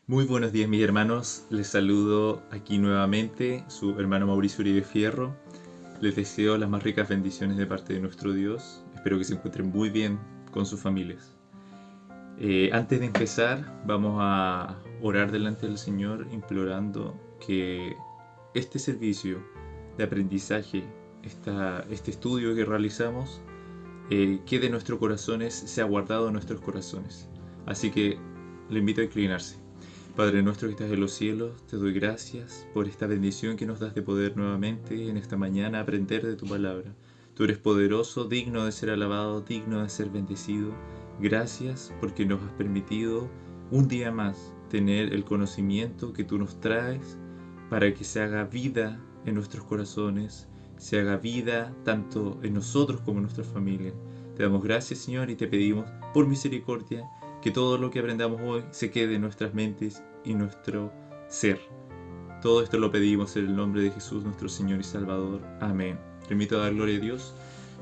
Muy buenos días mis hermanos, les saludo aquí nuevamente su hermano Mauricio Uribe Fierro. Les deseo las más ricas bendiciones de parte de nuestro Dios. Espero que se encuentren muy bien con sus familias. Antes de empezar, vamos a orar delante del Señor implorando que este servicio de aprendizaje, este estudio que realizamos, quede en nuestros corazones, sea guardado en nuestros corazones. Así que le invito a inclinarse. Padre nuestro que estás en los cielos, te doy gracias por esta bendición que nos das de poder nuevamente en esta mañana aprender de tu palabra. Tú eres poderoso, digno de ser alabado, digno de ser bendecido. Gracias porque nos has permitido un día más tener el conocimiento que tú nos traes para que se haga vida en nuestros corazones, se haga vida tanto en nosotros como en nuestra familia. Te damos gracias, Señor, y te pedimos por misericordia que todo lo que aprendamos hoy se quede en nuestras mentes y nuestro ser. Todo esto lo pedimos en el nombre de Jesús, nuestro Señor y Salvador. Amén. Te invito a dar gloria a Dios.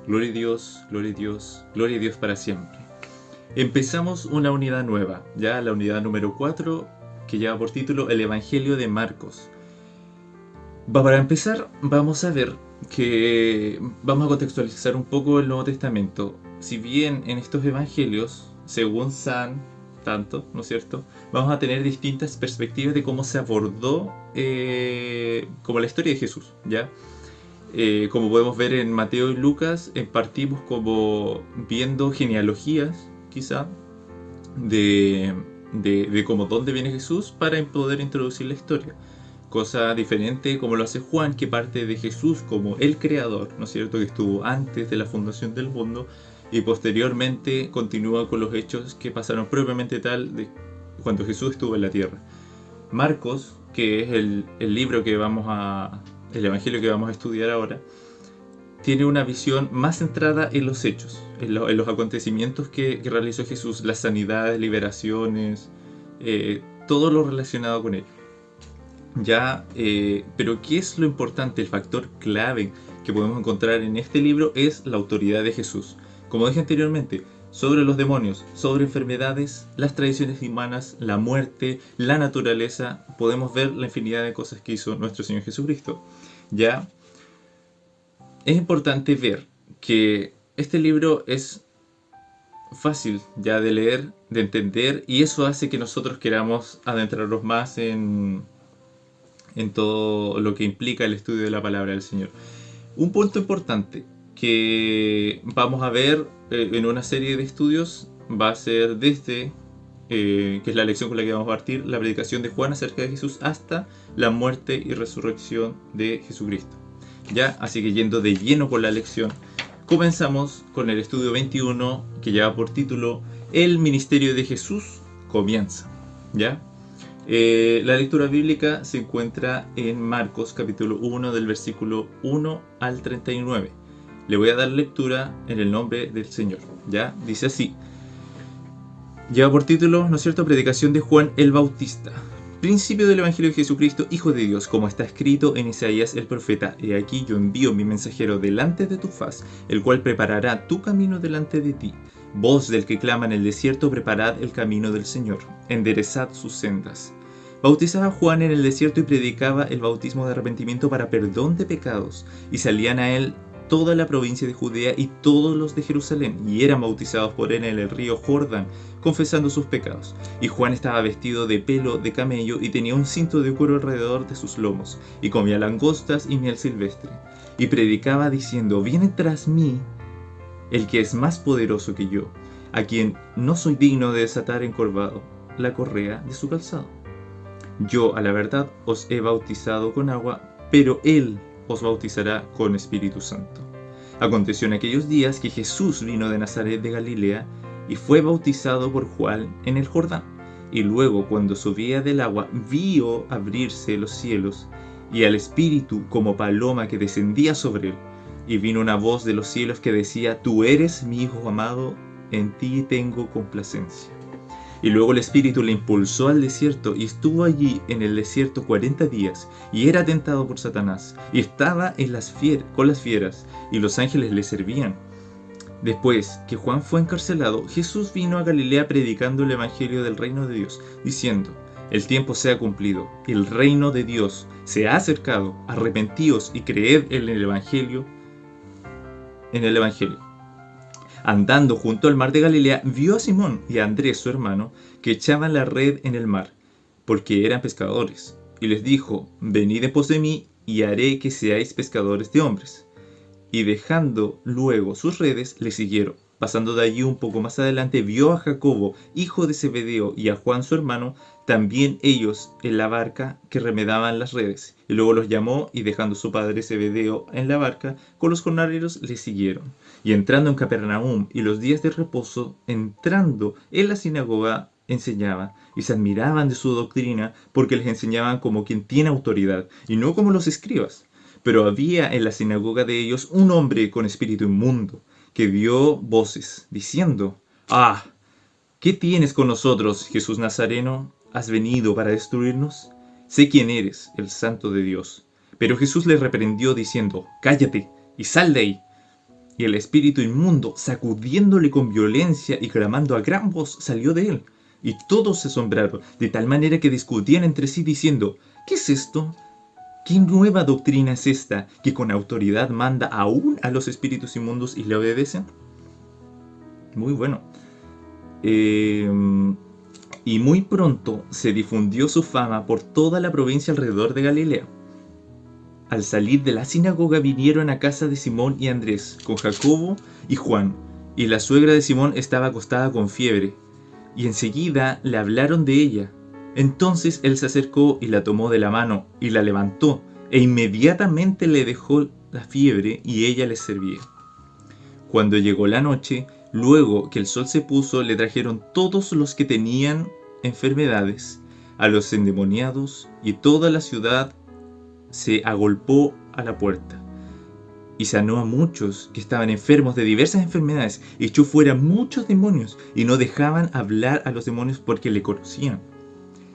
Gloria a Dios, gloria a Dios, gloria a Dios para siempre. Empezamos una unidad nueva, ya la unidad número 4, que lleva por título El Evangelio de Marcos. Para empezar, vamos a ver que vamos a contextualizar un poco el Nuevo Testamento. Si bien en estos evangelios, según San tanto, ¿no es cierto?, vamos a tener distintas perspectivas de cómo se abordó como la historia de Jesús, ¿ya? Como podemos ver en Mateo y Lucas, partimos como viendo genealogías, quizá, de cómo dónde viene Jesús para poder introducir la historia. Cosa diferente como lo hace Juan, que parte de Jesús como el creador, ¿no es cierto?, que estuvo antes de la fundación del mundo y posteriormente continúa con los hechos que pasaron propiamente tal de cuando Jesús estuvo en la tierra. Marcos, que es el libro que el evangelio que vamos a estudiar ahora, tiene una visión más centrada en los hechos, en los acontecimientos que realizó Jesús, las sanidades, liberaciones, todo lo relacionado con él. Ya, pero ¿qué es lo importante? El factor clave que podemos encontrar en este libro es la autoridad de Jesús. Como dije anteriormente, sobre los demonios, sobre enfermedades, las tradiciones humanas, la muerte, la naturaleza, podemos ver la infinidad de cosas que hizo nuestro Señor Jesucristo. Ya, es importante ver que este libro es fácil ya de leer, de entender, y eso hace que nosotros queramos adentrarnos más en todo lo que implica el estudio de la palabra del Señor. Un punto importante que vamos a ver en una serie de estudios va a ser desde, que es la lección con la que vamos a partir, la predicación de Juan acerca de Jesús hasta la muerte y resurrección de Jesucristo. Ya, así que yendo de lleno con la lección, comenzamos con el estudio 21 que lleva por título El ministerio de Jesús comienza. ¿Ya? La lectura bíblica se encuentra en Marcos capítulo 1 del versículo 1 al 39. Le voy a dar lectura en el nombre del Señor. ¿Ya? Dice así. Lleva por título, ¿no es cierto?, predicación de Juan el Bautista. Principio del Evangelio de Jesucristo, Hijo de Dios, como está escrito en Isaías el profeta. He aquí yo envío mi mensajero delante de tu faz, el cual preparará tu camino delante de ti. Voz del que clama en el desierto, preparad el camino del Señor, enderezad sus sendas. Bautizaba Juan en el desierto y predicaba el bautismo de arrepentimiento para perdón de pecados, y salían a él toda la provincia de Judea y todos los de Jerusalén, y eran bautizados por él en el río Jordán, confesando sus pecados. Y Juan estaba vestido de pelo de camello y tenía un cinto de cuero alrededor de sus lomos, y comía langostas y miel silvestre. Y predicaba diciendo, viene tras mí el que es más poderoso que yo, a quien no soy digno de desatar encorvado la correa de su calzado. Yo, a la verdad, os he bautizado con agua, pero él os bautizará con Espíritu Santo. Aconteció en aquellos días que Jesús vino de Nazaret de Galilea y fue bautizado por Juan en el Jordán. Y luego, cuando subía del agua, vio abrirse los cielos y al Espíritu como paloma que descendía sobre él. Y vino una voz de los cielos que decía, tú eres mi Hijo amado, en ti tengo complacencia. Y luego el Espíritu le impulsó al desierto y estuvo allí en el desierto 40 días y era tentado por Satanás y estaba con las fieras y los ángeles le servían. Después que Juan fue encarcelado, Jesús vino a Galilea predicando el evangelio del reino de Dios, diciendo, El tiempo se ha cumplido, el reino de Dios se ha acercado, arrepentíos y creed en el Evangelio. Andando junto al mar de Galilea, vio a Simón y a Andrés, su hermano, que echaban la red en el mar, porque eran pescadores. Y les dijo, venid en pos de mí, y haré que seáis pescadores de hombres. Y dejando luego sus redes, le siguieron. Pasando de allí un poco más adelante, vio a Jacobo, hijo de Zebedeo, y a Juan su hermano, también ellos en la barca que remedaban las redes. Y luego los llamó, y dejando su padre Zebedeo en la barca, con los jornaleros le siguieron. Y entrando en Capernaum, y los días de reposo, entrando en la sinagoga, enseñaba, y se admiraban de su doctrina, porque les enseñaban como quien tiene autoridad, y no como los escribas. Pero había en la sinagoga de ellos un hombre con espíritu inmundo, que dio voces, diciendo, ¡Ah! ¿Qué tienes con nosotros, Jesús Nazareno? ¿Has venido para destruirnos? Sé quién eres, el Santo de Dios. Pero Jesús le reprendió, diciendo, Cállate y sal de ahí. Y el espíritu inmundo, sacudiéndole con violencia y clamando a gran voz, salió de él. Y todos se asombraron, de tal manera que discutían entre sí, diciendo, ¿qué es esto? ¿Qué nueva doctrina es esta, que con autoridad manda aún a los espíritus inmundos y le obedecen? Muy bueno. Y muy pronto se difundió su fama por toda la provincia alrededor de Galilea. Al salir de la sinagoga vinieron a casa de Simón y Andrés, con Jacobo y Juan, y la suegra de Simón estaba acostada con fiebre, y enseguida le hablaron de ella. Entonces él se acercó y la tomó de la mano, y la levantó, e inmediatamente le dejó la fiebre, y ella les servía. Cuando llegó la noche, luego que el sol se puso, le trajeron todos los que tenían enfermedades, a los endemoniados, y toda la ciudad se agolpó a la puerta. Y sanó a muchos que estaban enfermos de diversas enfermedades, echó fuera muchos demonios, y no dejaban hablar a los demonios porque le conocían.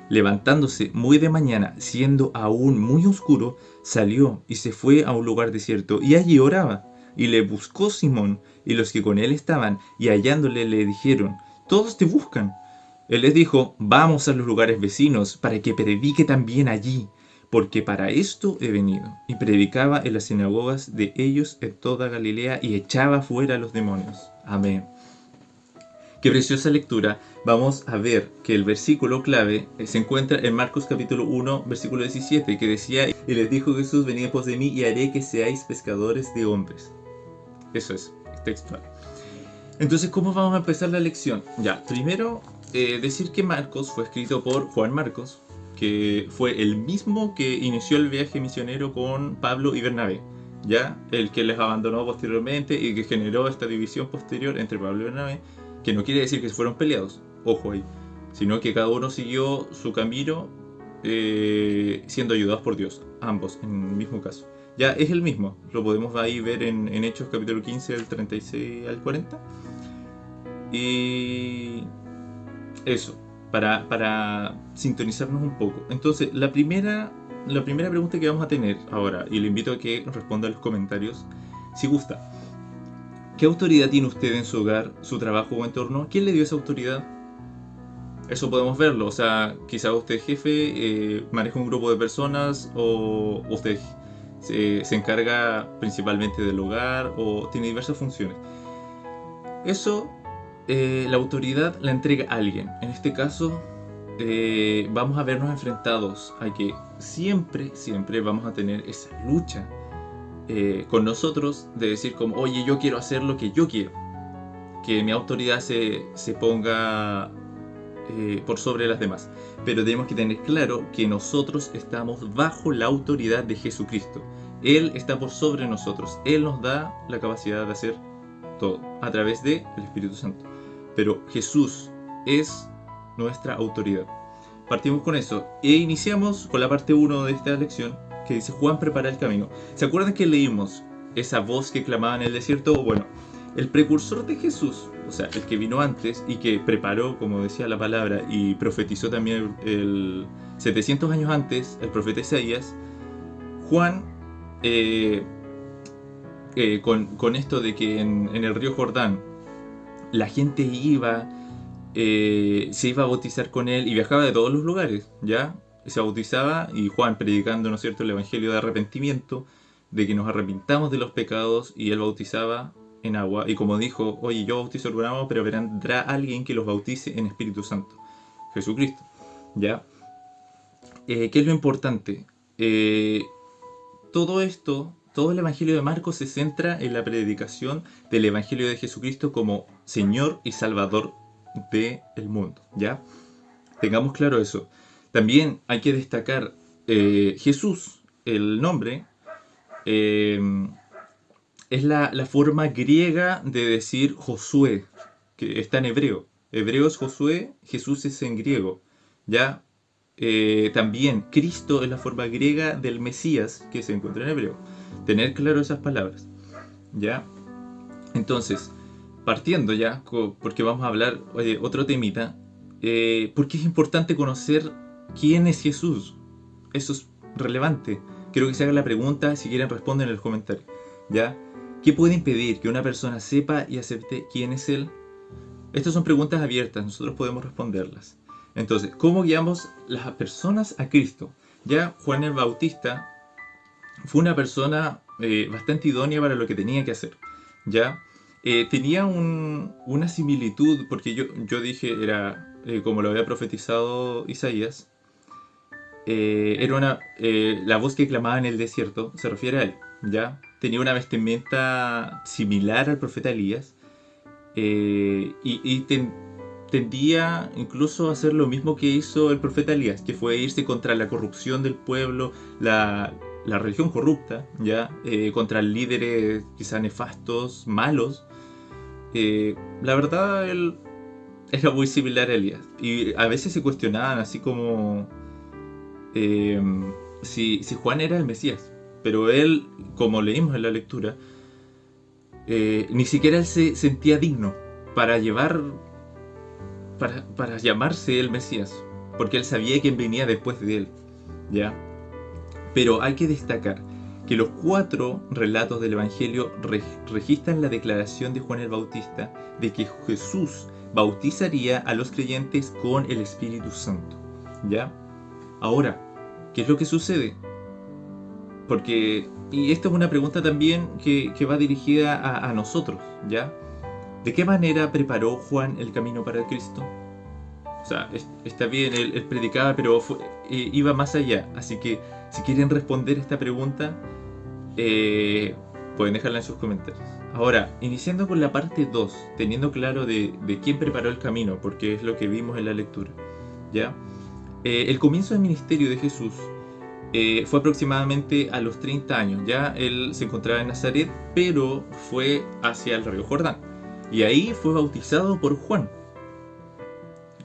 Levantándose muy de mañana, siendo aún muy oscuro, salió y se fue a un lugar desierto, y allí oraba. Y le buscó Simón y los que con él estaban, y hallándole le dijeron, Todos te buscan. Él les dijo, Vamos a los lugares vecinos, para que predique también allí, porque para esto he venido. Y predicaba en las sinagogas de ellos en toda Galilea, y echaba fuera a los demonios. Amén. Qué preciosa lectura. Vamos a ver que el versículo clave se encuentra en Marcos capítulo 1, versículo 17, que decía, y les dijo Jesús, venid en pos de mí, y haré que seáis pescadores de hombres. Eso es textual. Entonces, ¿cómo vamos a empezar la lección? Ya, primero, decir que Marcos fue escrito por Juan Marcos, que fue el mismo que inició el viaje misionero con Pablo y Bernabé, ya, el que les abandonó posteriormente y que generó esta división posterior entre Pablo y Bernabé, que no quiere decir que fueron peleados, ojo ahí, sino que cada uno siguió su camino siendo ayudados por Dios, ambos en el mismo caso. Ya es el mismo, lo podemos ahí ver en Hechos capítulo 15 del 36 al 40. Y eso, para sintonizarnos un poco. Entonces, la primera pregunta que vamos a tener ahora, y le invito a que responda a los comentarios, si gusta. ¿Qué autoridad tiene usted en su hogar, su trabajo o entorno? ¿Quién le dio esa autoridad? Eso podemos verlo, o sea, quizá usted es jefe, maneja un grupo de personas, o usted se encarga principalmente del hogar, o tiene diversas funciones. Eso, la autoridad la entrega a alguien. En este caso, vamos a vernos enfrentados a que siempre vamos a tener esa lucha con nosotros de decir como, oye, yo quiero hacer lo que yo quiero. Que mi autoridad se ponga por sobre las demás. Pero tenemos que tener claro que nosotros estamos bajo la autoridad de Jesucristo. Él está por sobre nosotros. Él nos da la capacidad de hacer todo a través del Espíritu Santo. Pero Jesús es nuestra autoridad. Partimos con eso e iniciamos con la parte 1 de esta lección, que dice Juan prepara el camino. ¿Se acuerdan que leímos esa voz que clamaba en el desierto? Bueno, el precursor de Jesús, o sea, el que vino antes y que preparó, como decía la palabra, y profetizó también 700 años antes, el profeta Isaías, Juan, con esto de que en el río Jordán la gente iba se iba a bautizar con él y viajaba de todos los lugares, ¿ya? Se bautizaba y Juan predicando, ¿no es cierto?, el evangelio de arrepentimiento, de que nos arrepintamos de los pecados, y él bautizaba en agua. Y como dijo, oye, yo bautizo con agua, pero vendrá alguien que los bautice en Espíritu Santo, Jesucristo, ¿ya? ¿Qué es lo importante? Todo esto, todo el Evangelio de Marcos se centra en la predicación del Evangelio de Jesucristo como Señor y Salvador del mundo, ¿ya? Tengamos claro eso. También hay que destacar Jesús, el nombre, eh, es la forma griega de decir Josué, que está en hebreo. Hebreo es Josué, Jesús es en griego, ¿ya? También Cristo es la forma griega del Mesías que se encuentra en hebreo. Tener claro esas palabras, ¿ya? Entonces, partiendo ya, porque vamos a hablar otro temita, ¿por qué es importante conocer quién es Jesús? Eso es relevante. Quiero que se haga la pregunta, si quieren responden en los comentarios, ¿ya? ¿Qué puede impedir que una persona sepa y acepte quién es Él? Estas son preguntas abiertas, nosotros podemos responderlas. Entonces, ¿cómo guiamos las personas a Cristo? Ya Juan el Bautista fue una persona bastante idónea para lo que tenía que hacer. Ya tenía una similitud, porque yo dije, era como lo había profetizado Isaías, la voz que clamaba en el desierto, se refiere a él. Ya tenía una vestimenta similar al profeta Elías, tendía incluso a hacer lo mismo que hizo el profeta Elías, que fue irse contra la corrupción del pueblo, la religión corrupta, ¿ya? Contra líderes quizá nefastos, malos. La verdad, él era muy similar a Elías. Y a veces se cuestionaban así como eh, si Juan era el Mesías. Pero él, como leímos en la lectura, ni siquiera él se sentía digno para para llamarse el Mesías, porque él sabía quién venía después de él, ¿ya? Pero hay que destacar que los 4 relatos del Evangelio registran la declaración de Juan el Bautista de que Jesús bautizaría a los creyentes con el Espíritu Santo, ¿ya? Ahora, ¿qué es lo que sucede? Porque, y esta es una pregunta también que va dirigida a nosotros, ¿ya? ¿De qué manera preparó Juan el camino para Cristo? O sea, está bien, él predicaba, pero iba más allá. Así que, si quieren responder esta pregunta, pueden dejarla en sus comentarios. Ahora, iniciando con la parte 2, teniendo claro de quién preparó el camino, porque es lo que vimos en la lectura, ¿ya? El comienzo del ministerio de Jesús fue aproximadamente a los 30 años. Ya él se encontraba en Nazaret, pero fue hacia el río Jordán. Y ahí fue bautizado por Juan.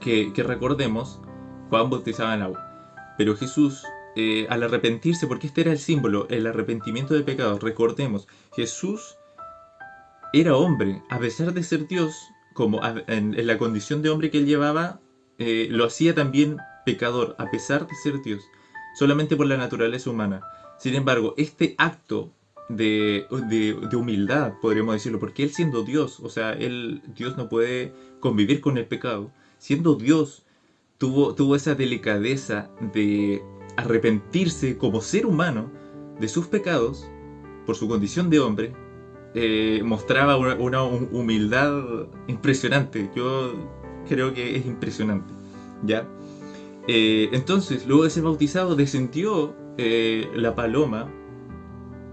Que recordemos, Juan bautizaba en agua. Pero Jesús, al arrepentirse, porque este era el símbolo, el arrepentimiento de pecados, recordemos, Jesús era hombre, a pesar de ser Dios, como en la condición de hombre que él llevaba, lo hacía también pecador, a pesar de ser Dios, solamente por la naturaleza humana. Sin embargo, este acto de humildad, podríamos decirlo, porque él siendo Dios, o sea, Dios no puede convivir con el pecado, siendo Dios, tuvo esa delicadeza de arrepentirse como ser humano de sus pecados por su condición de hombre. Mostraba una humildad impresionante. Yo creo que es impresionante, ¿ya? Entonces, luego de ser bautizado, descendió la paloma,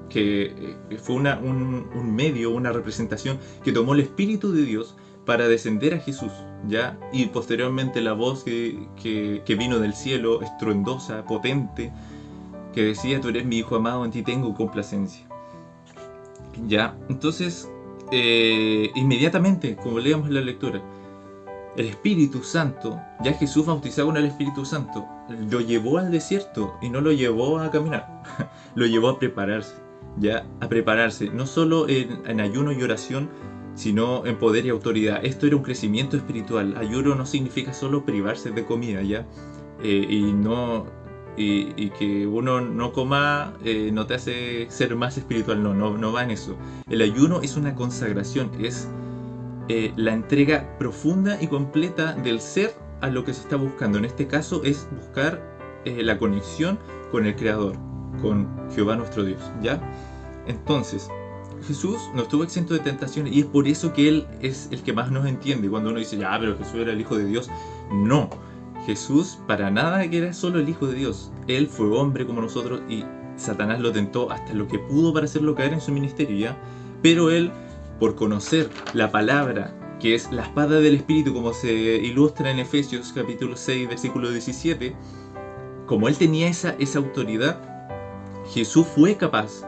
que fue un medio, una representación que tomó el Espíritu de Dios para descender a Jesús, ¿ya? Y posteriormente la voz que vino del cielo, estruendosa, potente, que decía: tú eres mi Hijo amado, en ti tengo complacencia. Ya, entonces, inmediatamente, como leíamos en la lectura, el Espíritu Santo, ya Jesús bautizado con el Espíritu Santo, lo llevó al desierto y no lo llevó a caminar, lo llevó a prepararse, ya, a prepararse, no solo en ayuno y oración, sino en poder y autoridad. Esto era un crecimiento espiritual. Ayuno no significa solo privarse de comida, ya, y que uno no coma no te hace ser más espiritual, no va en eso. El ayuno es una consagración, es la entrega profunda y completa del ser a lo que se está buscando. En este caso es buscar la conexión con el Creador, con Jehová nuestro Dios, ¿ya? Entonces, Jesús no estuvo exento de tentaciones y es por eso que Él es el que más nos entiende. Cuando uno dice, ya, pero Jesús era el Hijo de Dios. No, Jesús para nada que era solo el Hijo de Dios. Él fue hombre como nosotros y Satanás lo tentó hasta lo que pudo para hacerlo caer en su ministerio, ¿ya? Pero Él, por conocer la palabra, que es la espada del Espíritu, como se ilustra en Efesios capítulo 6, versículo 17, como Él tenía esa autoridad, Jesús fue capaz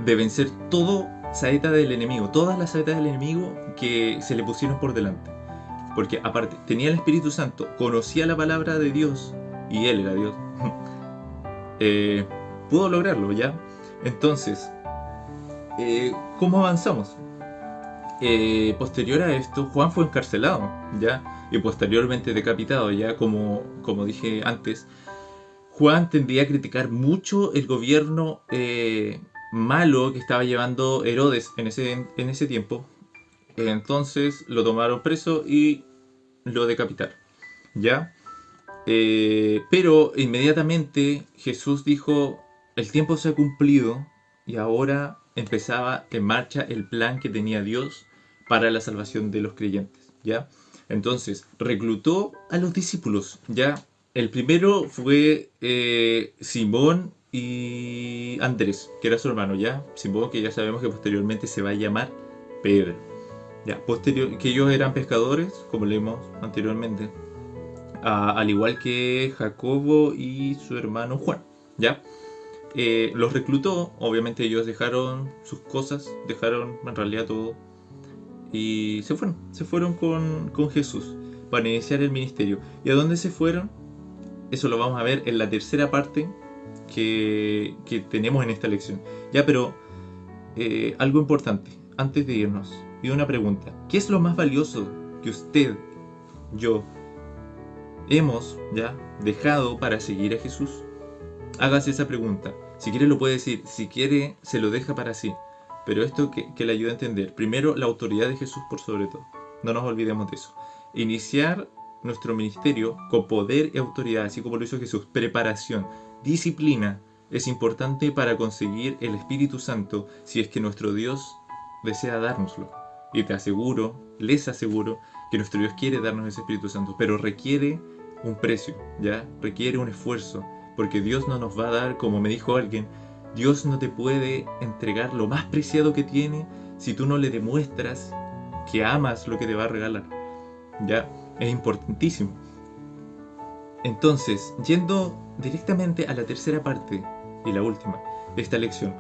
de vencer toda saeta del enemigo, todas las saetas del enemigo que se le pusieron por delante. Porque aparte, tenía el Espíritu Santo, conocía la palabra de Dios, y Él era Dios, pudo lograrlo, ¿ya? Entonces, ¿cómo avanzamos? Posterior a esto, Juan fue encarcelado, ¿ya? Y posteriormente decapitado, ¿ya? Como dije antes, Juan tendía a criticar mucho el gobierno malo que estaba llevando Herodes en ese tiempo. Entonces lo tomaron preso y lo decapitaron, ¿ya? Pero inmediatamente Jesús dijo, el tiempo se ha cumplido y ahora empezaba en marcha el plan que tenía Dios para la salvación de los creyentes, ¿ya? Entonces reclutó a los discípulos, ¿ya? El primero fue Simón y Andrés, que era su hermano, ¿ya? Simón, que ya sabemos que posteriormente se va a llamar Pedro, ¿ya? Que ellos eran pescadores, como leímos anteriormente, al igual que Jacobo y su hermano Juan, ¿ya? Los reclutó, obviamente ellos dejaron sus cosas, dejaron en realidad todo, y se fueron con Jesús para iniciar el ministerio. ¿Y a dónde se fueron? Eso lo vamos a ver en la tercera parte que tenemos en esta lección. Ya, pero algo importante, antes de irnos, y una pregunta. ¿Qué es lo más valioso que usted, yo, hemos ya dejado para seguir a Jesús? Hágase esa pregunta. Si quiere lo puede decir, si quiere se lo deja para sí. Pero esto que le ayuda a entender. Primero, la autoridad de Jesús por sobre todo. No nos olvidemos de eso. Iniciar nuestro ministerio con poder y autoridad, así como lo hizo Jesús. Preparación, disciplina, es importante para conseguir el Espíritu Santo si es que nuestro Dios desea dárnoslo. Y te aseguro, les aseguro, que nuestro Dios quiere darnos ese Espíritu Santo, pero requiere un precio, ¿ya? Requiere un esfuerzo, porque Dios no nos va a dar, como me dijo alguien, Dios no te puede entregar lo más preciado que tiene si tú no le demuestras que amas lo que te va a regalar, ¿ya? Es importantísimo. Entonces, yendo directamente a la tercera parte y la última de esta lección,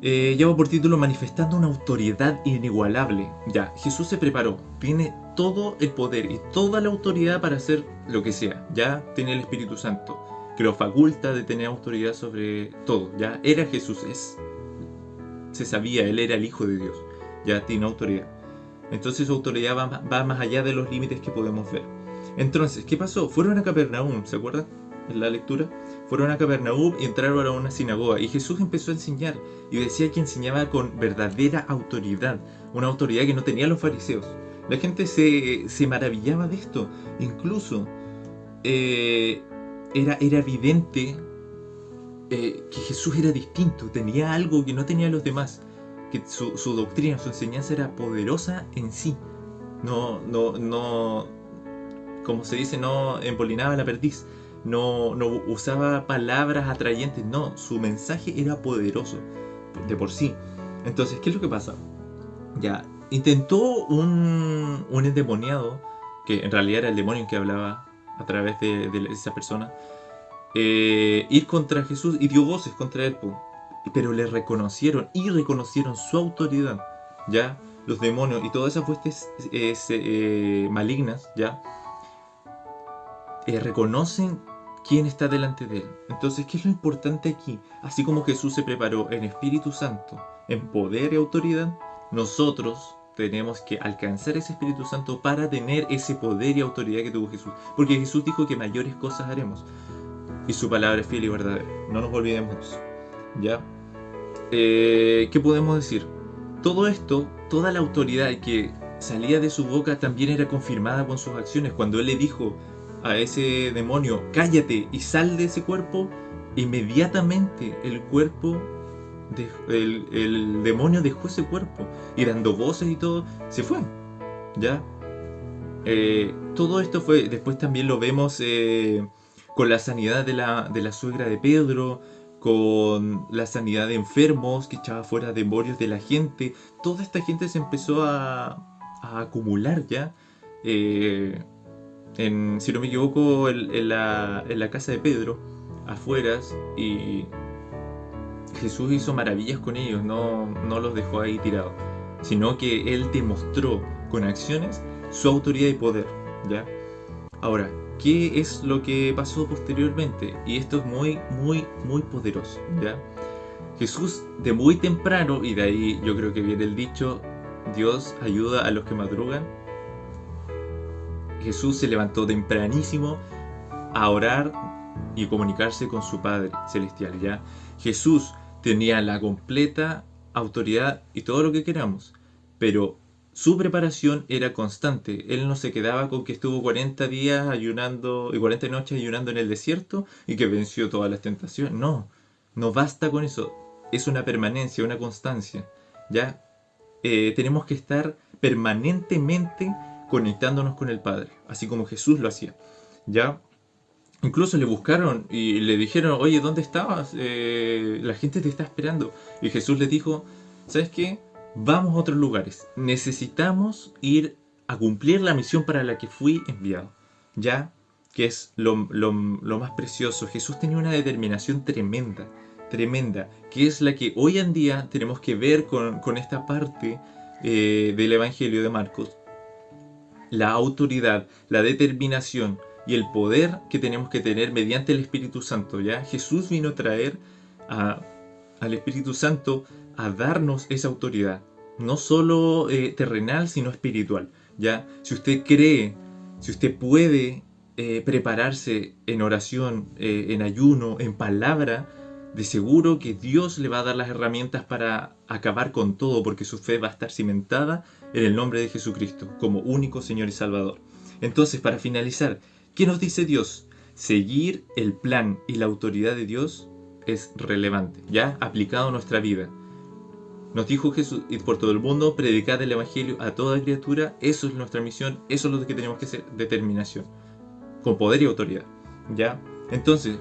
lleva por título Manifestando una autoridad inigualable. Ya, Jesús se preparó, tiene todo el poder y toda la autoridad para hacer lo que sea. Ya tiene el Espíritu Santo, que lo faculta de tener autoridad sobre todo. Ya era Jesús, se sabía, él era el Hijo de Dios. Ya tiene autoridad. Entonces su autoridad va más allá de los límites que podemos ver. Entonces, ¿qué pasó? Fueron a Capernaum, ¿se acuerdan? En la lectura, fueron a Capernaum y entraron a una sinagoga y Jesús empezó a enseñar y decía que enseñaba con verdadera autoridad, una autoridad que no tenían los fariseos. La gente se maravillaba de esto, incluso era evidente que Jesús era distinto, tenía algo que no tenían los demás, que su doctrina, su enseñanza era poderosa en sí, no, como se dice, no embolinaba la perdiz. No usaba palabras atrayentes, no, su mensaje era poderoso de por sí. Entonces, ¿qué es lo que pasa? Ya, intentó un endemoniado, que en realidad era el demonio que hablaba a través de esa persona, ir contra Jesús y dio voces contra él, pero le reconocieron su autoridad, ya, los demonios y todas esas huestes malignas, ya, reconocen quién está delante de él. Entonces, ¿qué es lo importante aquí? Así como Jesús se preparó en Espíritu Santo, en poder y autoridad, nosotros tenemos que alcanzar ese Espíritu Santo para tener ese poder y autoridad que tuvo Jesús. Porque Jesús dijo que mayores cosas haremos. Y su palabra es fiel y verdadera. No nos olvidemos de eso. ¿Ya? ¿Qué podemos decir? Todo esto, toda la autoridad que salía de su boca también era confirmada con sus acciones. Cuando él le dijo a ese demonio, cállate y sal de ese cuerpo, inmediatamente el demonio dejó ese cuerpo y dando voces y todo, se fue. ¿Ya? Todo esto fue, después también lo vemos con la sanidad de la suegra de Pedro, con la sanidad de enfermos que echaba fuera demonios de la gente. Toda esta gente se empezó a acumular ya. Si no me equivoco, en la casa de Pedro, afueras, y Jesús hizo maravillas con ellos, no los dejó ahí tirados, sino que Él demostró con acciones su autoridad y poder, ¿ya? Ahora, ¿qué es lo que pasó posteriormente? Y esto es muy, muy, muy poderoso, ¿ya? Jesús de muy temprano, y de ahí yo creo que viene el dicho, Dios ayuda a los que madrugan. Jesús se levantó tempranísimo a orar y comunicarse con su Padre Celestial, ¿ya? Jesús tenía la completa autoridad y todo lo que queramos, pero su preparación era constante. Él no se quedaba con que estuvo 40 días ayunando y 40 noches ayunando en el desierto y que venció todas las tentaciones. No, no basta con eso. Es una permanencia, una constancia, ¿ya? Tenemos que estar permanentemente conectándonos con el Padre, así como Jesús lo hacía, ¿ya? Incluso le buscaron y le dijeron, oye, ¿dónde estabas? La gente te está esperando. Y Jesús les dijo, ¿sabes qué? Vamos a otros lugares. Necesitamos ir a cumplir la misión para la que fui enviado. ¿Ya? Que es lo más precioso. Jesús tenía una determinación tremenda, tremenda, que es la que hoy en día tenemos que ver con esta parte del Evangelio de Marcos. La autoridad, la determinación y el poder que tenemos que tener mediante el Espíritu Santo, ¿ya? Jesús vino a traer al Espíritu Santo a darnos esa autoridad, no solo terrenal, sino espiritual, ¿ya? Si usted cree, si usted puede prepararse en oración, en ayuno, en palabra, de seguro que Dios le va a dar las herramientas para acabar con todo, porque su fe va a estar cimentada en el nombre de Jesucristo, como único Señor y Salvador. Entonces, para finalizar, ¿qué nos dice Dios? Seguir el plan y la autoridad de Dios es relevante, ya aplicado a nuestra vida. Nos dijo Jesús, y por todo el mundo, predicar el Evangelio a toda criatura. Eso es nuestra misión, eso es lo que tenemos que hacer, determinación, con poder y autoridad, ¿ya? Entonces,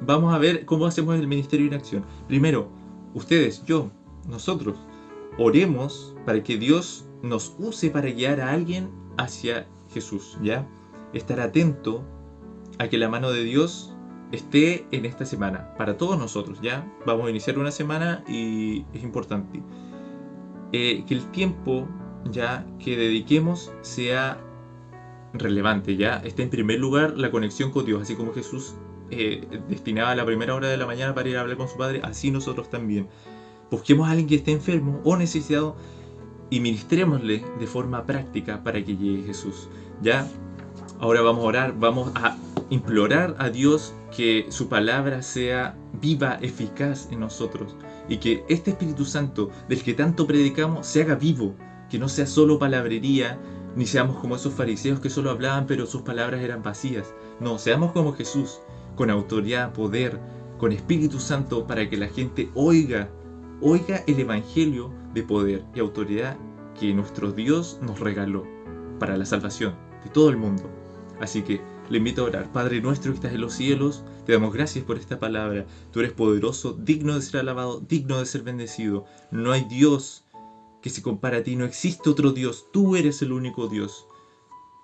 vamos a ver cómo hacemos el ministerio en acción. Primero, ustedes, yo, nosotros, oremos para que Dios nos use para guiar a alguien hacia Jesús, ¿ya? Estar atento a que la mano de Dios esté en esta semana, para todos nosotros, ¿ya? Vamos a iniciar una semana y es importante que el tiempo ya que dediquemos sea relevante, ¿ya? Esté en primer lugar la conexión con Dios, así como Jesús destinaba la primera hora de la mañana para ir a hablar con su Padre, así nosotros también. Busquemos a alguien que esté enfermo o necesitado y ministrémosle de forma práctica para que llegue Jesús, ¿ya? Ahora vamos a orar, vamos a implorar a Dios que su palabra sea viva, eficaz en nosotros y que este Espíritu Santo del que tanto predicamos se haga vivo, que no sea solo palabrería, ni seamos como esos fariseos que solo hablaban pero sus palabras eran vacías. No, seamos como Jesús, con autoridad, poder, con Espíritu Santo para que la gente oiga el Evangelio de poder y autoridad que nuestro Dios nos regaló para la salvación de todo el mundo. Así que le invito a orar. Padre nuestro que estás en los cielos, te damos gracias por esta palabra. Tú eres poderoso, digno de ser alabado, digno de ser bendecido. No hay Dios que se compara a ti, no existe otro Dios. Tú eres el único Dios.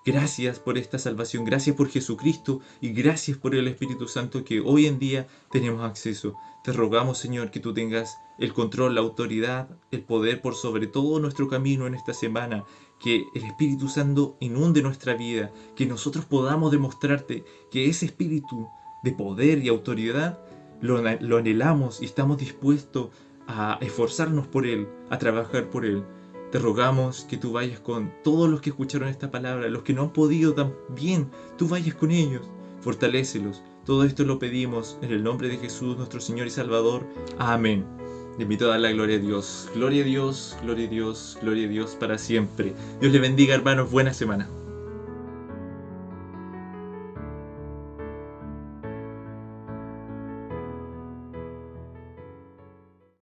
Gracias por esta salvación, gracias por Jesucristo y gracias por el Espíritu Santo que hoy en día tenemos acceso. Te rogamos, Señor, que tú tengas el control, la autoridad, el poder por sobre todo nuestro camino en esta semana. Que el Espíritu Santo inunde nuestra vida, que nosotros podamos demostrarte que ese Espíritu de poder y autoridad lo anhelamos y estamos dispuestos a esforzarnos por Él, a trabajar por Él. Te rogamos que tú vayas con todos los que escucharon esta palabra, los que no han podido también, tú vayas con ellos, fortalécelos. Todo esto lo pedimos en el nombre de Jesús, nuestro Señor y Salvador. Amén. Le invito a dar la gloria a Dios. Gloria a Dios, gloria a Dios, gloria a Dios para siempre. Dios les bendiga, hermanos. Buena semana.